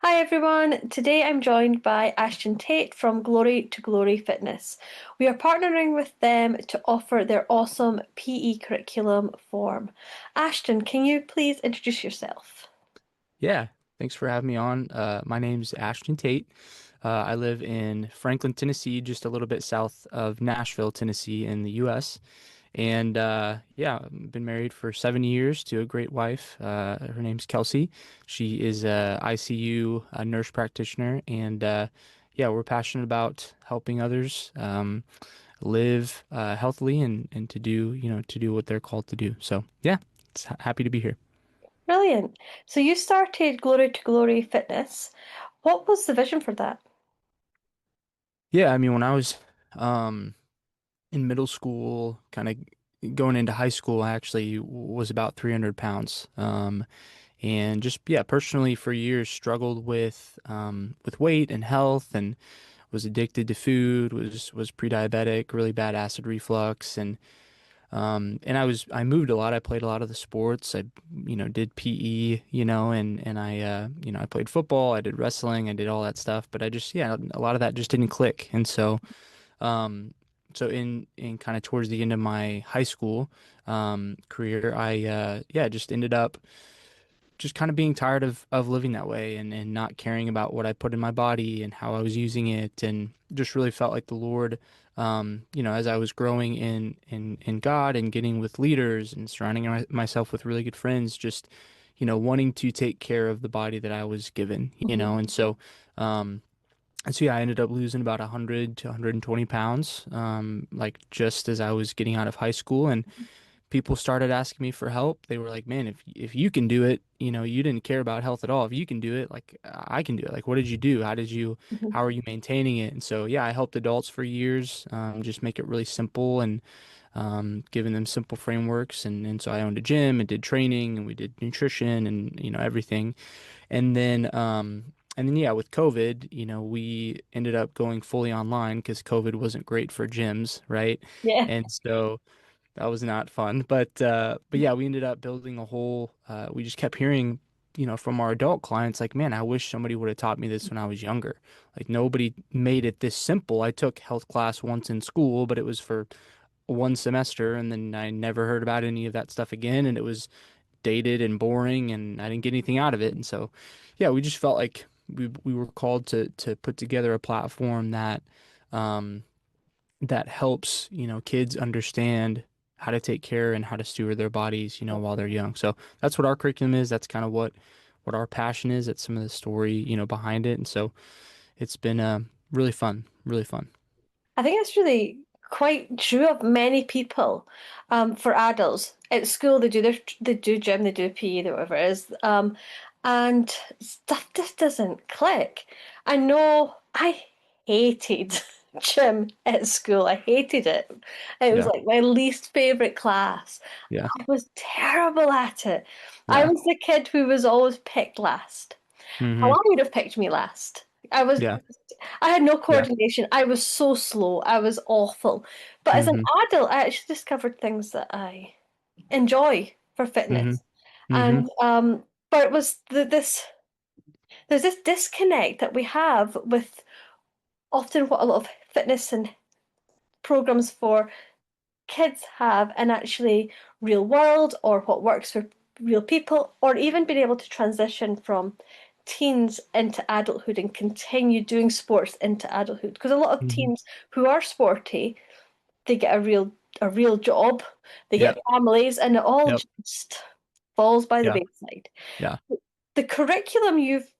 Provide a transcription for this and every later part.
Hi everyone, today I'm joined by Ashton Tate from Glory to Glory Fitness. We are partnering with them to offer their awesome PE curriculum form. Ashton, can you please introduce yourself? Yeah, thanks for having me on. My name's Ashton Tate. I live in Franklin, Tennessee, just a little bit south of Nashville, Tennessee, in the U.S. And yeah, I've been married for 7 years to a great wife. Her name's Kelsey. She is a ICU nurse practitioner, and yeah, we're passionate about helping others live healthily and to do to do what they're called to do. So yeah, it's happy to be here. Brilliant. So you started Glory to Glory Fitness. What was the vision for that? Yeah, I mean, when I was um, in middle school, kind of going into high school, I actually was about 300 pounds. And just, yeah, personally for years struggled with weight and health and was addicted to food, was pre-diabetic, really bad acid reflux. And I moved a lot. I played a lot of the sports. I, did PE, and I played football. I did wrestling. I did all that stuff. But I just, yeah, a lot of that just didn't click. And um, so in kind of towards the end of my high school career, I just ended up just kind of being tired of living that way and not caring about what I put in my body and how I was using it, and just really felt like the Lord, as I was growing in God and getting with leaders and surrounding myself with really good friends, just wanting to take care of the body that I was given, Mhm. um, and so yeah, I ended up losing about 100 to 120 pounds, like just as I was getting out of high school, and people started asking me for help. They were like, "Man, if you can do it, you didn't care about health at all. If you can do it, like I can do it. Like, what did you do? Mhm. How are you maintaining it?" And so yeah, I helped adults for years, just make it really simple and giving them simple frameworks. And so I owned a gym and did training and we did nutrition and everything. And then yeah, with COVID, we ended up going fully online because COVID wasn't great for gyms, right? Yeah. And so that was not fun. But yeah, we ended up building a whole we just kept hearing, from our adult clients like, man, I wish somebody would have taught me this when I was younger. Like nobody made it this simple. I took health class once in school, but it was for one semester and then I never heard about any of that stuff again, and it was dated and boring and I didn't get anything out of it. And so yeah, we just felt like we were called to put together a platform um that helps, kids understand how to take care and how to steward their bodies, while they're young. So that's what our curriculum is. That's kind of what our passion is. That's some of the story, behind it. And so it's been really fun, really fun. I think it's really quite true of many people. For adults at school, they do gym, they do PE, whatever it is, and stuff just doesn't click. I know I hated gym at school. I hated it. It was Yeah. like my least favorite class. Yeah. I was terrible at it. I Yeah. was the kid who was always picked last. My Hmm. mom would have picked me last. Yeah. I had no Yeah. coordination. I was so slow. I was awful. But as an Hmm. adult, I actually discovered things that I enjoy for Hmm. fitness. Hmm. And but it was there's this disconnect that we have with often what a lot of fitness and programs for kids have and actually real world or what works for real people, or even being able to transition from teens into adulthood and continue doing sports into adulthood. Because a lot of Hmm. teens who are sporty, they get a real job, they Yeah. get families, and it all Yep. just falls by the Yeah. wayside. Yeah. The curriculum you've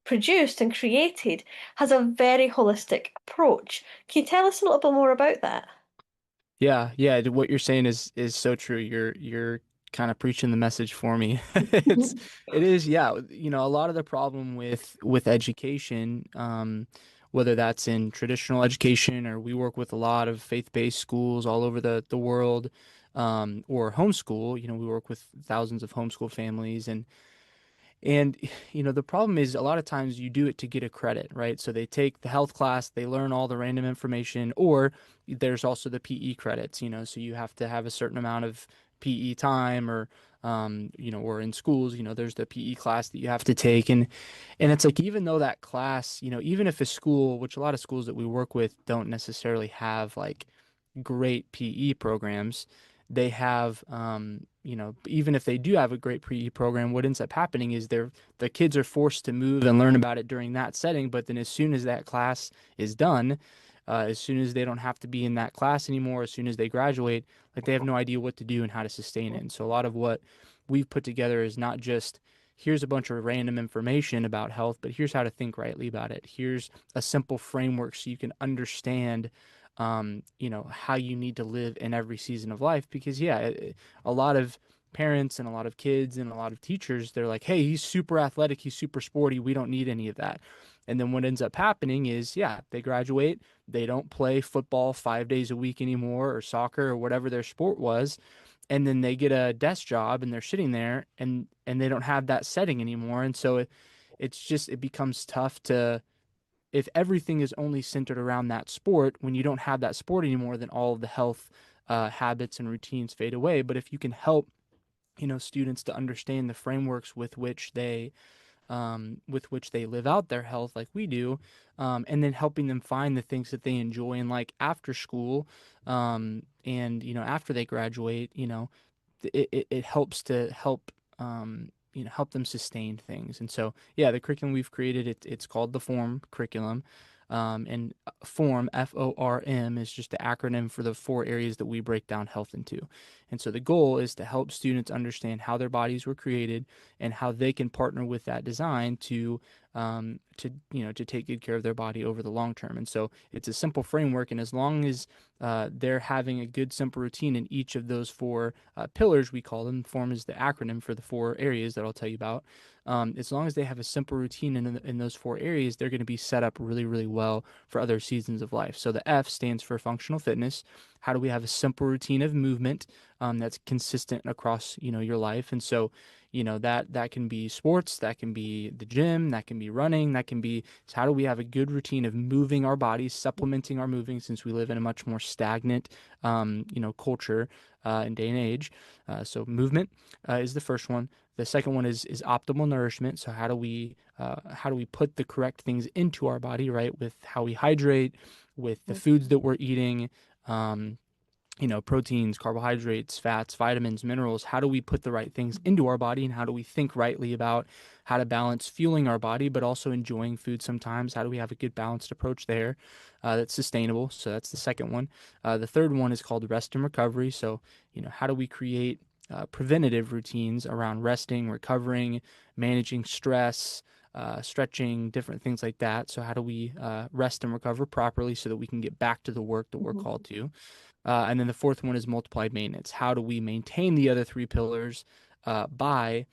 produced and created has a very holistic approach. Can you tell us a little bit more about that? Yeah, yeah, what you're saying is so true. You're kind of preaching the message for me. It is, yeah, a lot of the problem with education, whether that's in traditional education or we work with a lot of faith-based schools all over the world, or homeschool, we work with thousands of homeschool families, and the problem is a lot of times you do it to get a credit, right? So they take the health class, they learn all the random information, or there's also the PE credits, so you have to have a certain amount of PE time or or in schools, there's the PE class that you have to take. And it's like, even though that class, even if a school, which a lot of schools that we work with don't necessarily have like great PE programs, they have, even if they do have a great PE program, what ends up happening is the kids are forced to move and learn about it during that setting. But then as soon as that class is done, as soon as they don't have to be in that class anymore, as soon as they graduate, like they have no idea what to do and how to sustain it. And so a lot of what we've put together is not just here's a bunch of random information about health, but here's how to think rightly about it. Here's a simple framework so you can understand, how you need to live in every season of life. Because, yeah, a lot of parents and a lot of kids and a lot of teachers, they're like, hey, he's super athletic, he's super sporty, we don't need any of that. And then what ends up happening is, yeah, they graduate, they don't play football 5 days a week anymore, or soccer, or whatever their sport was, and then they get a desk job and they're sitting there, and they don't have that setting anymore. And so it becomes tough to, if everything is only centered around that sport, when you don't have that sport anymore, then all of the health habits and routines fade away. But if you can help, students to understand the frameworks with which they live out their health like we do, and then helping them find the things that they enjoy and like after school, and after they graduate, it helps to help them sustain things. And so, yeah, the curriculum we've created, it's called the FORM curriculum. And FORM, FORM, is just the acronym for the four areas that we break down health into. And so the goal is to help students understand how their bodies were created and how they can partner with that design to take good care of their body over the long term. And so it's a simple framework, and as long as they're having a good simple routine in each of those four pillars, we call them. FORM is the acronym for the four areas that I'll tell you about. As long as they have a simple routine in those four areas, they're going to be set up really, really well for other seasons of life. So the F stands for functional fitness. How do we have a simple routine of movement that's consistent across your life? And so that can be sports, that can be the gym, that can be running, that can be, so how do we have a good routine of moving our bodies, supplementing our moving, since we live in a much more stagnant culture and day and age. So movement is the first one. The second one is optimal nourishment. So how do we put the correct things into our body, right? With how we hydrate, with the foods that we're eating, um, proteins, carbohydrates, fats, vitamins, minerals. How do we put the right things into our body, and how do we think rightly about how to balance fueling our body, but also enjoying food sometimes? How do we have a good balanced approach there that's sustainable? So that's the second one. The third one is called rest and recovery. So, how do we create preventative routines around resting, recovering, managing stress, stretching, different things like that. So how do we rest and recover properly so that we can get back to the work that we're called to? And then the fourth one is multiplied maintenance. How do we maintain the other three pillars by,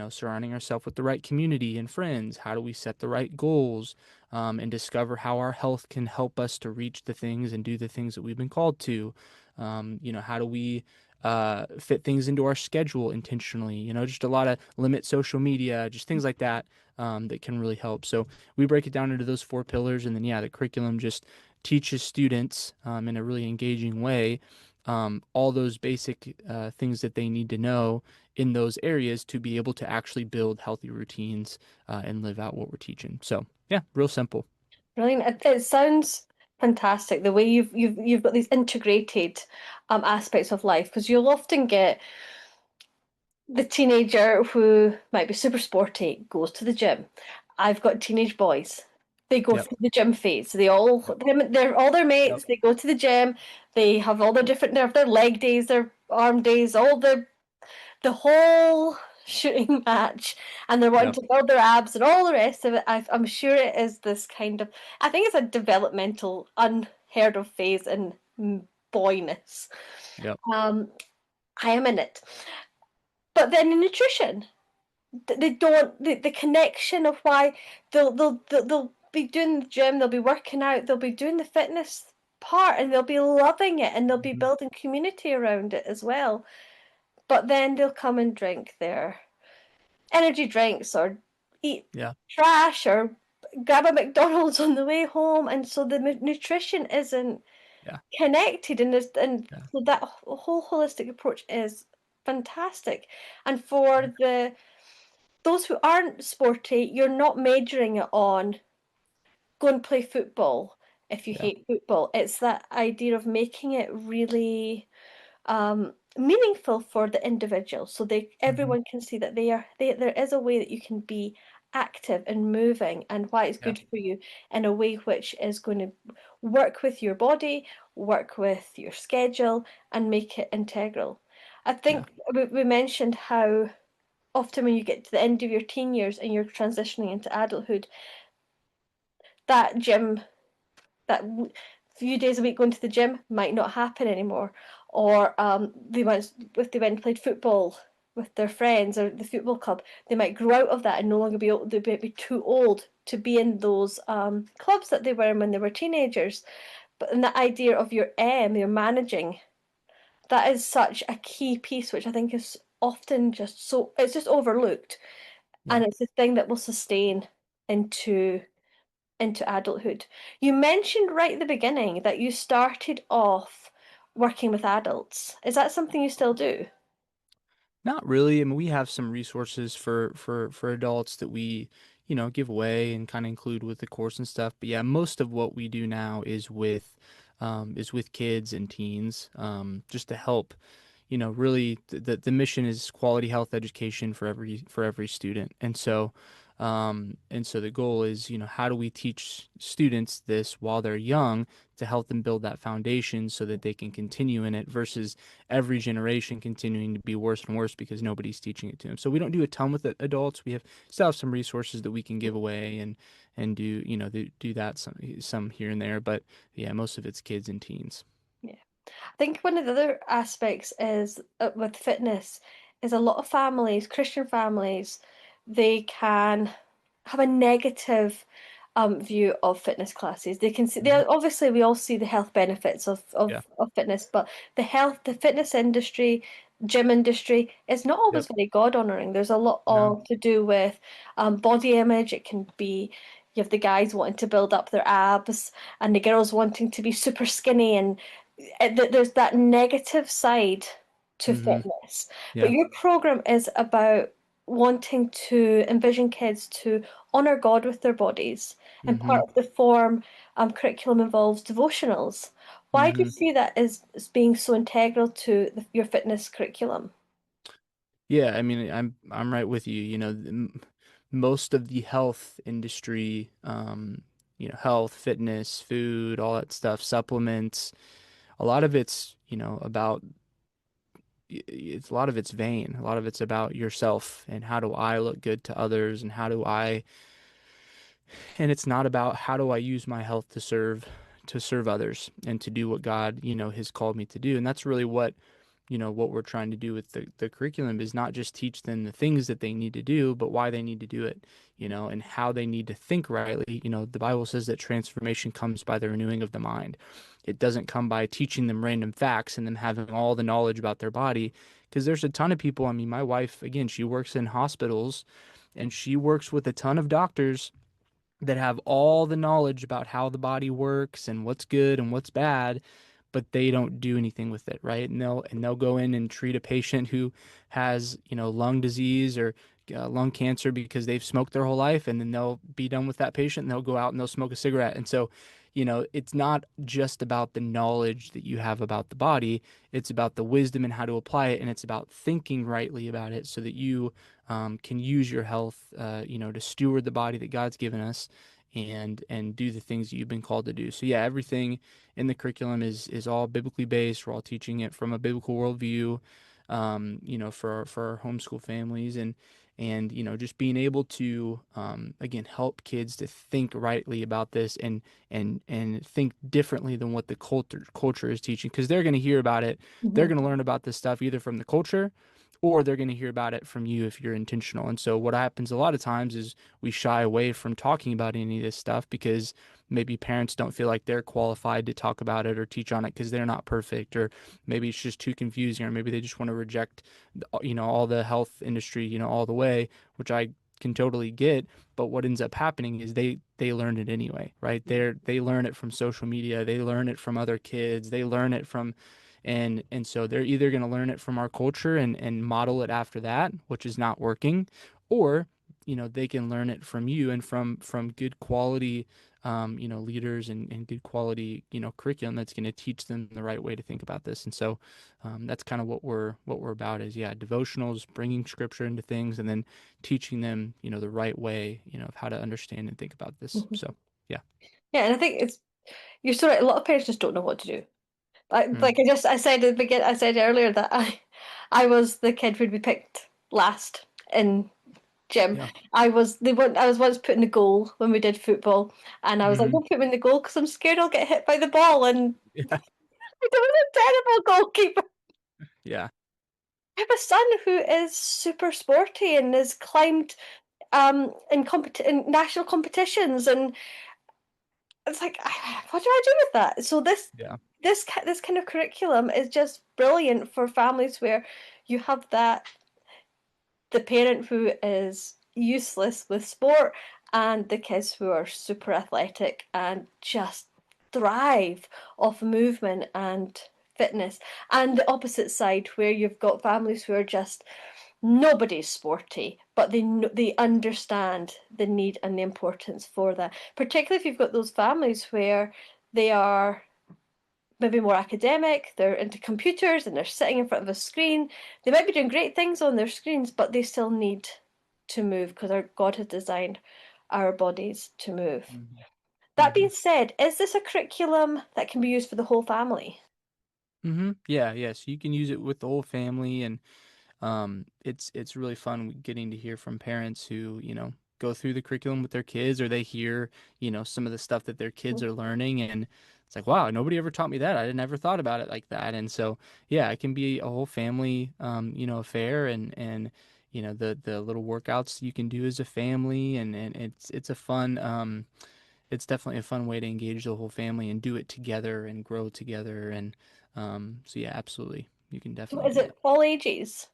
surrounding ourselves with the right community and friends? How do we set the right goals and discover how our health can help us to reach the things and do the things that we've been called to? How do we fit things into our schedule intentionally? Just a lot of limit social media, just things like that that can really help. So we break it down into those four pillars, and then yeah, the curriculum just teaches students in a really engaging way all those basic things that they need to know in those areas to be able to actually build healthy routines and live out what we're teaching. So yeah, real simple. Brilliant. It sounds fantastic the way you've got these integrated aspects of life, because you'll often get the teenager who might be super sporty goes to the gym. I've got teenage boys. They go Yep. through the gym phase. Yep. They're all their Yep. mates. They go to the gym. They have all their different their leg days, their arm days, all the whole shooting match, and they're wanting Yep. to build their abs and all the rest of it. I'm sure it is this kind of. I think it's a developmental, unheard of phase in boyness. Yep. Um, I am in it, but then in nutrition, they don't the connection of why they'll be doing the gym, they'll be working out, they'll be doing the fitness part, and they'll be loving it, and they'll be Mhm. building community around it as well. But then they'll come and drink their energy drinks or eat Yeah. trash or grab a McDonald's on the way home, and so the nutrition isn't Yeah. connected, and Yeah. so that whole holistic approach is fantastic. And for the those who aren't sporty, you're not majoring it on go and play football if you Yeah. hate football. It's that idea of making it really meaningful for the individual, so Hmm. everyone can see that there is a way that you can be active and moving, and why it's Yeah. good for you in a way which is going to work with your body, work with your schedule, and make it integral. I Yeah. think we mentioned how often when you get to the end of your teen years and you're transitioning into adulthood, that gym that few days a week going to the gym might not happen anymore, or they might if they went and played football with their friends or the football club, they might grow out of that and no longer be able, they might be too old to be in those clubs that they were in when they were teenagers. But in the idea of your managing, that is such a key piece, which I think is often just so it's just overlooked, Yeah. and it's the thing that will sustain into adulthood. You mentioned right at the beginning that you started off working with adults. Is that something you still do? Not really. I mean, we have some resources for adults that we, give away and kind of include with the course and stuff. But yeah, most of what we do now is with kids and teens, just to help. Really the mission is quality health education for every student. And so the goal is, how do we teach students this while they're young to help them build that foundation so that they can continue in it versus every generation continuing to be worse and worse because nobody's teaching it to them. So we don't do a ton with adults. We still have some resources that we can give away and do, do that some here and there, but yeah, most of it's kids and teens. Yeah. I think one of the other aspects is with fitness is a lot of families, Christian families, they can have a negative view of fitness classes. They can see they Mhm. obviously we all see the health benefits Yeah. of fitness, but the fitness industry, gym industry is not always Yep. very God honoring. There's a lot No. of to do with body image. It can be you have the guys wanting to build up their abs and the girls wanting to be super skinny, and there's that negative side to Hmm. fitness. But Yeah. your program is about wanting to envision kids to honor God with their bodies, and part Hmm. of the form curriculum involves devotionals. Why do you Hmm. see that as being so integral to your fitness curriculum? Yeah, I mean, I'm right with you. Most of the health industry, health, fitness, food, all that stuff, supplements, a lot of it's, about it's a lot of it's vain. A lot of it's about yourself and how do I look good to others and and it's not about how do I use my health to serve others and to do what God, has called me to do. And that's really what we're trying to do with the curriculum is not just teach them the things that they need to do, but why they need to do it, and how they need to think rightly. The Bible says that transformation comes by the renewing of the mind. It doesn't come by teaching them random facts and them having all the knowledge about their body. Because there's a ton of people. I mean, my wife, again, she works in hospitals and she works with a ton of doctors that have all the knowledge about how the body works and what's good and what's bad, but they don't do anything with it, right? And they'll go in and treat a patient who has, lung disease or lung cancer because they've smoked their whole life, and then they'll be done with that patient and they'll go out and they'll smoke a cigarette. And so, it's not just about the knowledge that you have about the body, it's about the wisdom and how to apply it, and it's about thinking rightly about it so that you can use your health, to steward the body that God's given us and do the things that you've been called to do. So yeah, everything in the curriculum is all biblically based. We're all teaching it from a biblical worldview, for our homeschool families and just being able to again help kids to think rightly about this and think differently than what the culture is teaching because they're going to hear about it. They're Mhm. going to learn about this stuff either from the culture or they're going to hear about it from you if you're intentional. And so what happens a lot of times is we shy away from talking about any of this stuff because maybe parents don't feel like they're qualified to talk about it or teach on it because they're not perfect, or maybe it's just too confusing, or maybe they just want to reject, all the health industry, all the way, which I can totally get. But what ends up happening is they learn it anyway, right? They learn it from social media, they learn it from other kids, they learn it from And so they're either going to learn it from our culture and model it after that, which is not working, or they can learn it from you and from good quality leaders and good quality curriculum that's going to teach them the right way to think about this. And so that's kind of what we're about is, yeah, devotionals, bringing scripture into things, and then teaching them the right way of how to understand and think about this. Mhm. So yeah. Yeah, and I think it's you're so right. A lot of parents just don't know what to do. Like Mm, I said at the beginning, I said earlier that I was the kid who'd be picked last in gym. yeah. I was once put in the goal when we did football, and I was like, Hmm. don't put me in the goal because I'm scared I'll get hit by the ball. And Yeah. I was a terrible goalkeeper. Yeah. I have a son who is super sporty and has climbed in national competitions, and it's like, what do I do with that? So Yeah. this kind of curriculum is just brilliant for families where you have that the parent who is useless with sport and the kids who are super athletic and just thrive off movement and fitness, and the opposite side where you've got families who are just nobody's sporty, but they understand the need and the importance for that. Particularly if you've got those families where they are maybe more academic, they're into computers and they're sitting in front of a screen. They might be doing great things on their screens, but they still need to move because our God has designed our bodies to move. Hmm. That Hmm. being said, is this a curriculum that can be used for the whole family? Hmm. Yeah. Yeah. So you can use it with the whole family, and it's really fun getting to hear from parents who, go through the curriculum with their kids, or they hear, some of the stuff that their kids are learning, and it's like, wow, nobody ever taught me that. I never thought about it like that. And so, yeah, it can be a whole family, affair, and the little workouts you can do as a family, and it's a fun, it's definitely a fun way to engage the whole family and do it together and grow together. And so yeah, absolutely, you can So definitely is do it that. all ages?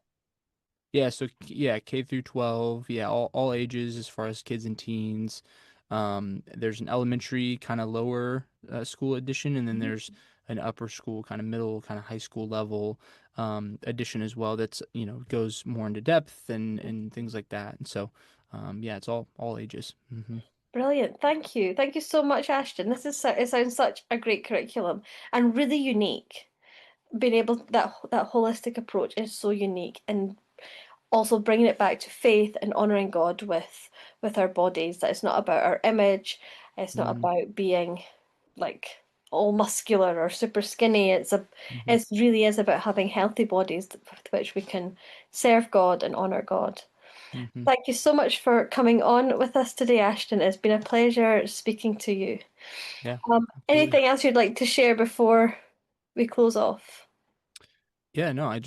Yeah, so yeah, K through 12, yeah, all ages as far as kids and teens. There's an elementary kind of lower school edition, and then there's an upper school kind of middle, kind of high school level edition as well. That's goes more into depth and things like that. And so yeah, it's all ages. Hmm. Brilliant. Thank you. Thank you so much, Ashton. It sounds such a great curriculum and really unique. Being able that holistic approach is so unique, and also bringing it back to faith and honoring God with our bodies. That it's not about our image. It's not Hmm. about being like all muscular or super skinny. Hmm. It really is about having healthy bodies with which we can serve God and honor God. Hmm. Thank you so much for coming on with us today, Ashton. It's been a pleasure speaking to you. Yeah, absolutely. Anything else you'd like to share before we close off? Yeah, no, I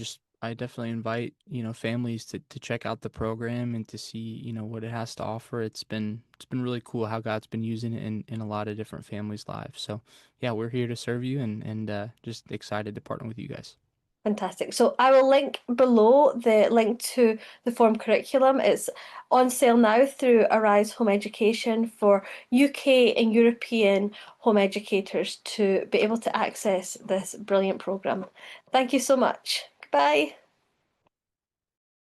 definitely invite, families to check out the program and to see, what it has to offer. It's been really cool how God's been using it in a lot of different families' lives. So, yeah, we're here to serve you and just excited to partner with you guys. Fantastic. So I will link below the link to the form curriculum. It's on sale now through Arise Home Education for UK and European home educators to be able to access this brilliant program. Thank you so much. Goodbye.